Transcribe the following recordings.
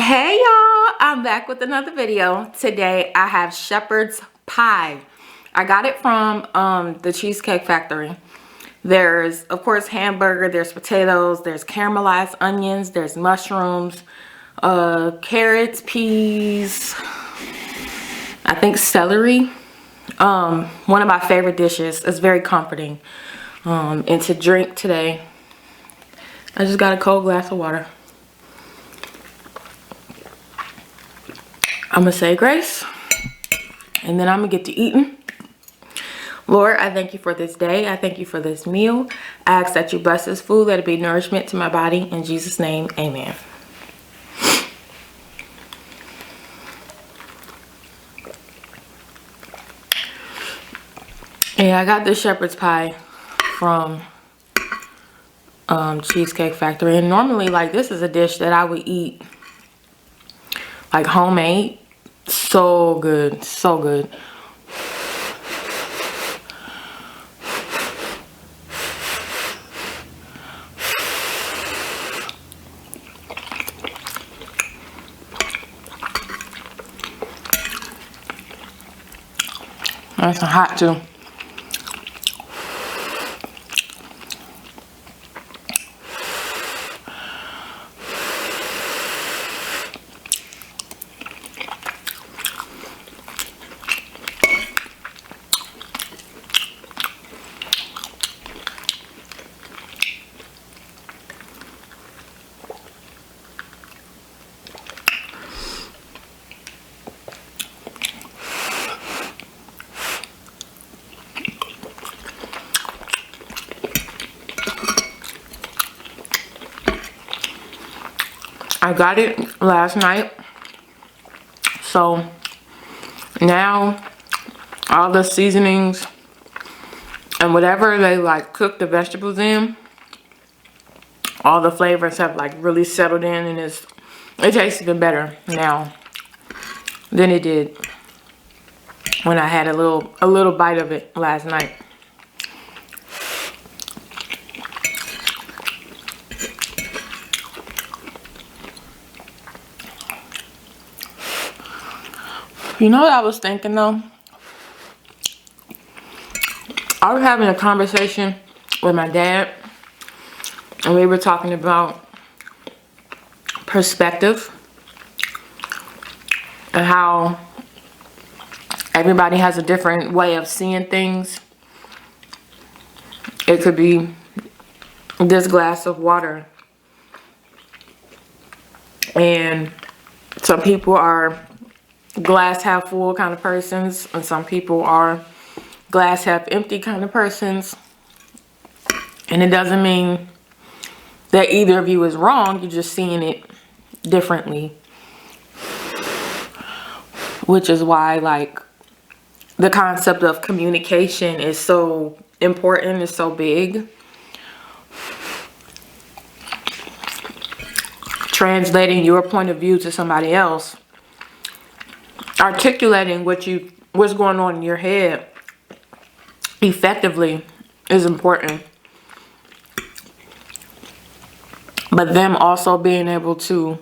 Hey y'all, I'm back with another video. Today I have Shepherd's pie. I got it from the Cheesecake Factory. There's, of course, hamburger, there's potatoes, there's caramelized onions, there's mushrooms, carrots, peas, I think celery. One of my favorite dishes. It's very comforting. And to drink today, I just got a cold glass of water. I'm gonna say grace, and then I'm gonna get to eating. Lord, I thank you for this day. I thank you for this meal. I ask that you bless this food. Let it be nourishment to my body. In Jesus' name, amen. Yeah, I got this shepherd's pie from Cheesecake Factory. And normally, like, this is a dish that I would eat, like, homemade. So good, so good. Nice and hot too. I got it last night, so now all the seasonings and whatever they like cook the vegetables in, all the flavors have like really settled in, and it tastes even better now than it did when I had a little bite of it last night. You know what I was thinking though? I was having a conversation with my dad, and we were talking about perspective and how everybody has a different way of seeing things. It could be this glass of water, and some people are glass half full kind of persons, and some people are glass half empty kind of persons. And it doesn't mean that either of you is wrong. You're just seeing it differently, which is why, like, the concept of communication is so important, is so big. Translating your point of view to somebody else, articulating what's going on in your head effectively is important. But them also being able to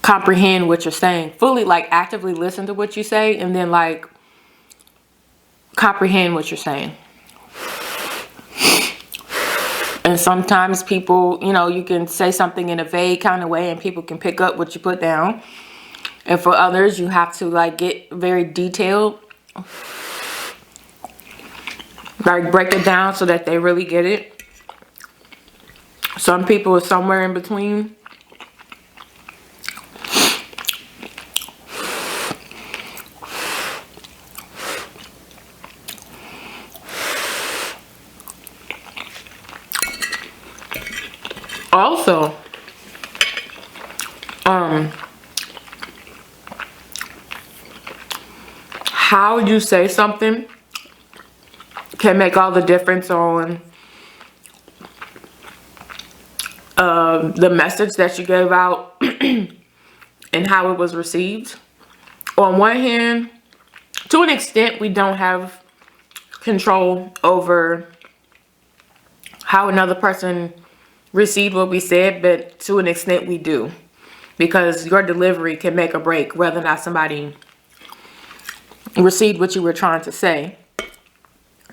comprehend what you're saying, fully, like, actively listen to what you say, and then like comprehend what you're saying. And sometimes people, you know, you can say something in a vague kind of way and people can pick up what you put down. And for others, you have to like get very detailed, like break it down so that they really get it. Some people are somewhere in between. Also, how you say something can make all the difference on the message that you gave out and how it was received. On one hand, to an extent, we don't have control over how another person received what we said, but to an extent we do. because your delivery can make or break whether or not somebody received what you were trying to say.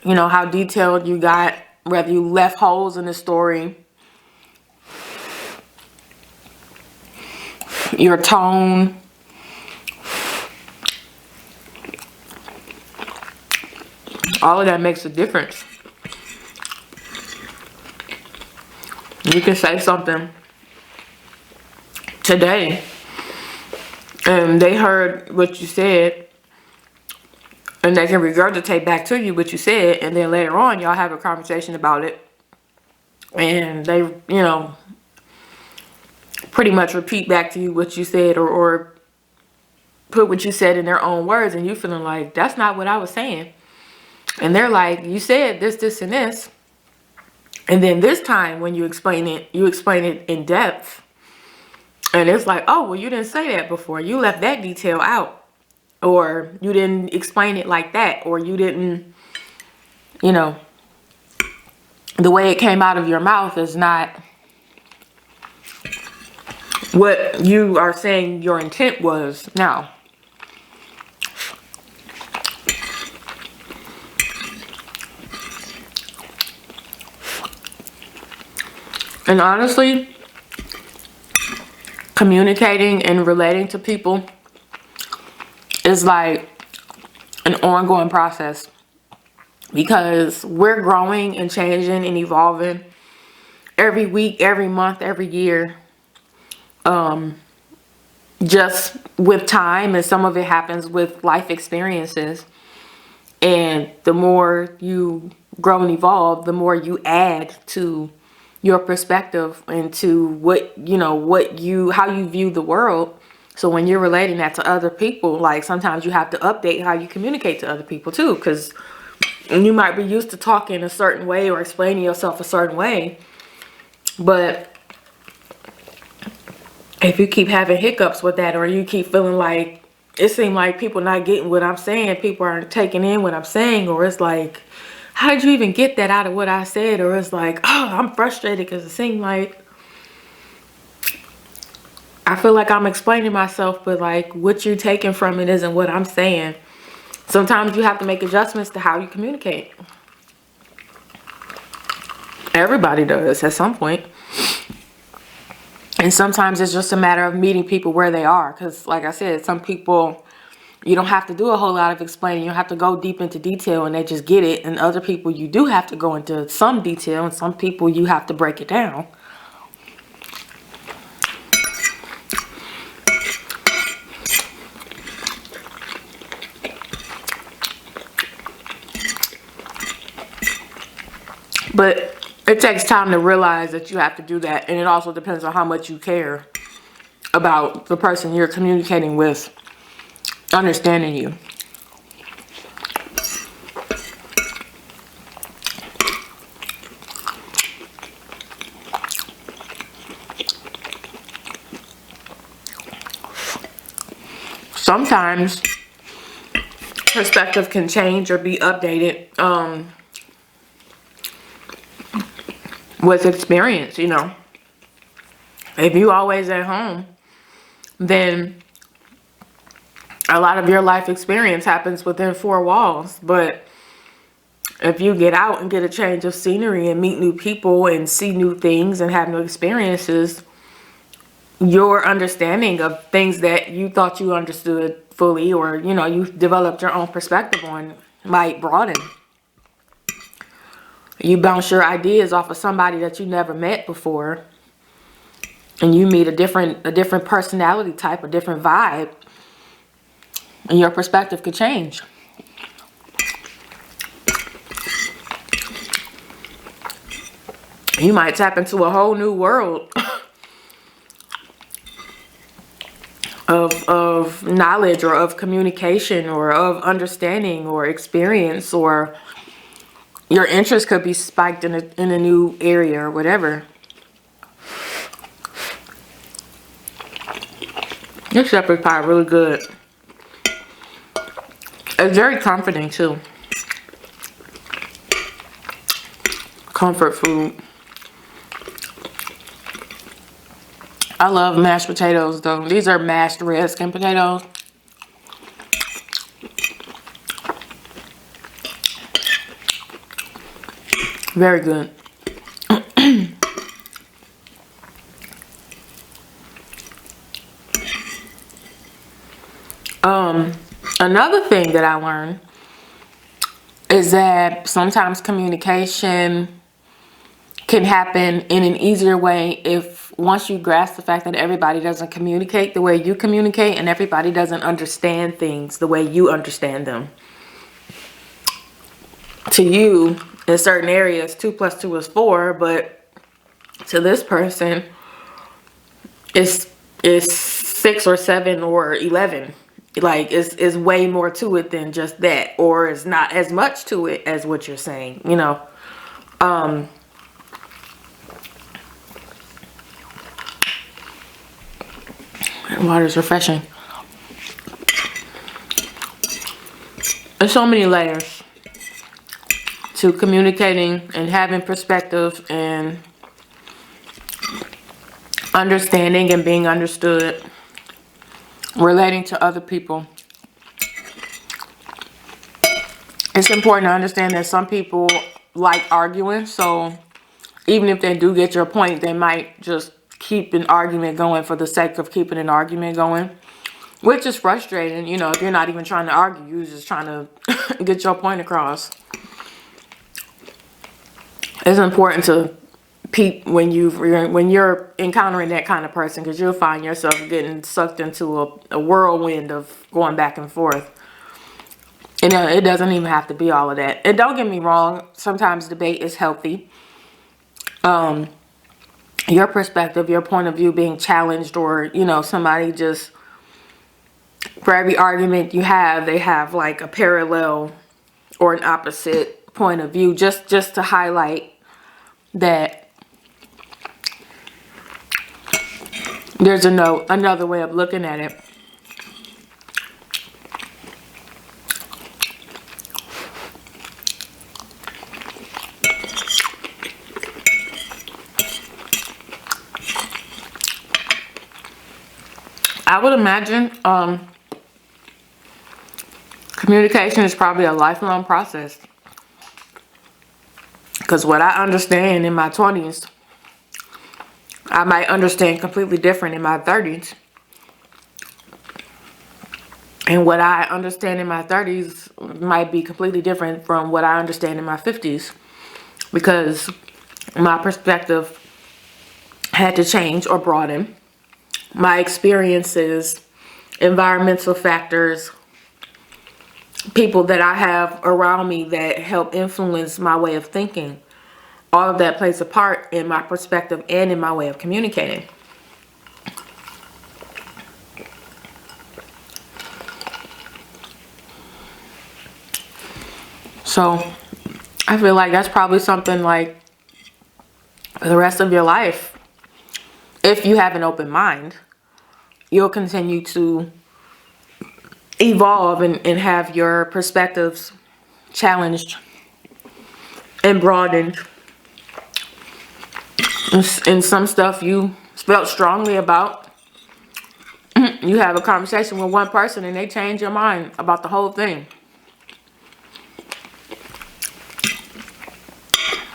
You know, how detailed you got, whether you left holes in the story, your tone. All of that makes a difference. You can say something today and they heard what you said and they can regurgitate back to you what you said, and then later on y'all have a conversation about it and they, you know, pretty much repeat back to you what you said, or put what you said in their own words, and you feeling like that's not what I was saying. And they're like, you said this, this, and this. And then this time when you explain it in depth. And it's like, oh, well, you didn't say that before. You left that detail out. Or you didn't explain it like that. Or you didn't, you know, the way it came out of your mouth is not what you are saying your intent was now. And honestly, communicating and relating to people is like an ongoing process, because we're growing and changing and evolving every week, every month, every year, just with time. And some of it happens with life experiences. And the more you grow and evolve, the more you add to your perspective and to what, you know, how you view the world. So when you're relating that to other people, like sometimes you have to update how you communicate to other people too, because you might be used to talking a certain way or explaining yourself a certain way. But if you keep having hiccups with that, or you keep feeling like it seems like people not getting what I'm saying, people aren't taking in what I'm saying, or it's like, how did you even get that out of what I said? Or it's like, oh, I'm frustrated because it seemed like I feel like I'm explaining myself, but like what you're taking from it isn't what I'm saying. Sometimes you have to make adjustments to how you communicate. Everybody does at some point. And sometimes it's just a matter of meeting people where they are. Because like I said, some people, you don't have to do a whole lot of explaining. You don't have to go deep into detail and they just get it. And other people, you do have to go into some detail. And some people, you have to break it down. But it takes time to realize that you have to do that. And it also depends on how much you care about the person you're communicating with understanding you. Sometimes perspective can change or be updated with experience, you know. If you always at home, then a lot of your life experience happens within four walls. But if you get out and get a change of scenery and meet new people and see new things and have new experiences, your understanding of things that you thought you understood fully, or, you know, you developed your own perspective on, might broaden. You bounce your ideas off of somebody that you never met before, and you meet a different personality type, a different vibe, and your perspective could change. You might tap into a whole new world of knowledge, or of communication, or of understanding, or experience, or your interest could be spiked in a new area or whatever. This shepherd pie really good. It's very comforting too. Comfort food. I love mashed potatoes though. These are mashed red skin potatoes. Very good. Another thing that I learned is that sometimes communication can happen in an easier way if once you grasp the fact that everybody doesn't communicate the way you communicate and everybody doesn't understand things the way you understand them. To you, in certain areas, 2 + 2 is 4, but to this person, it's 6 or 7 or 11. Like, it's way more to it than just that, or it's not as much to it as what you're saying, you know. Water's refreshing. There's so many layers to communicating and having perspective and understanding and being understood, relating to other people. It's important to understand that some people like arguing, so even if they do get your point, they might just keep an argument going for the sake of keeping an argument going, which is frustrating. You know, if you're not even trying to argue, you're just trying to get your point across. It's important to peep when you're encountering that kind of person, because you'll find yourself getting sucked into a whirlwind of going back and forth. And it doesn't even have to be all of that. And don't get me wrong, sometimes debate is healthy. Your perspective, your point of view being challenged, or, you know, somebody just, for every argument you have, they have like a parallel or an opposite point of view, just to highlight that there's another way of looking at it. I would imagine communication is probably a lifelong process, because what I understand in my 20s, I might understand completely different in my 30s. And what I understand in my 30s might be completely different from what I understand in my 50s, because my perspective had to change or broaden. My experiences, environmental factors, people that I have around me that help influence my way of thinking, all of that plays a part in my perspective and in my way of communicating. So I feel like that's probably something like for the rest of your life. If you have an open mind, you'll continue to evolve and have your perspectives challenged and broadened. And some stuff you felt strongly about, you have a conversation with one person and they change your mind about the whole thing.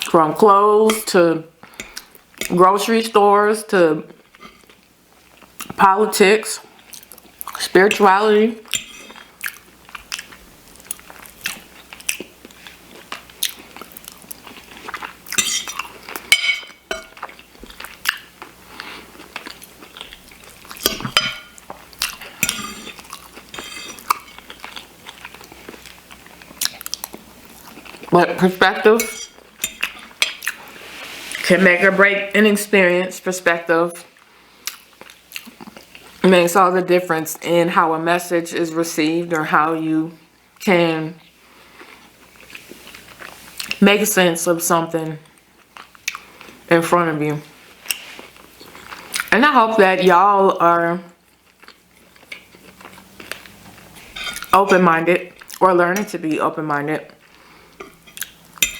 From clothes to grocery stores to politics, spirituality. But perspective can make or break an experience. Perspective makes all the difference in how a message is received, or how you can make sense of something in front of you. And I hope that y'all are open-minded, or learning to be open-minded,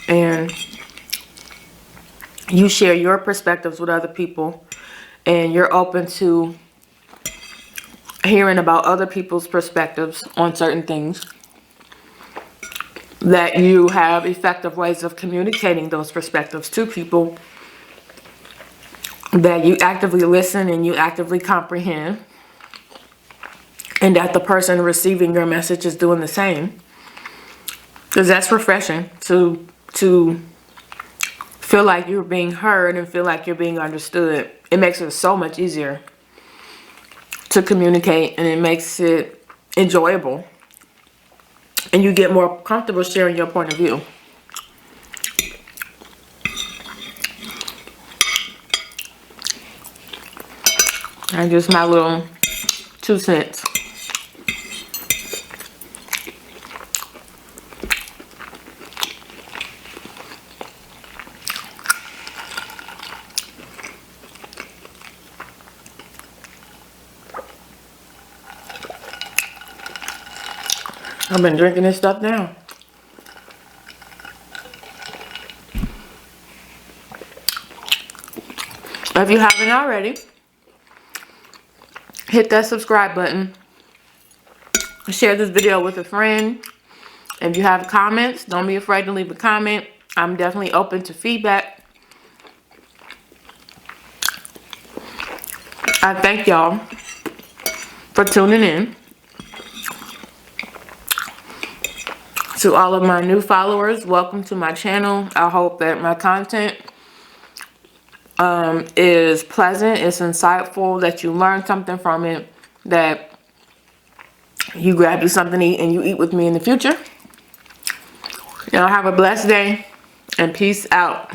and you share your perspectives with other people, and you're open to hearing about other people's perspectives on certain things, that you have effective ways of communicating those perspectives to people, that you actively listen and you actively comprehend, and that the person receiving your message is doing the same. Because that's refreshing to feel like you're being heard and feel like you're being understood. It makes it so much easier to communicate, and it makes it enjoyable. And you get more comfortable sharing your point of view. And just my little 2 cents. I've been drinking this stuff down. If you haven't already, hit that subscribe button. Share this video with a friend. If you have comments, don't be afraid to leave a comment. I'm definitely open to feedback. I thank y'all for tuning in. To all of my new followers, welcome to my channel. I hope that my content is pleasant, it's insightful, that you learn something from it, that you grab you something to eat and you eat with me in the future. Y'all have a blessed day and peace out.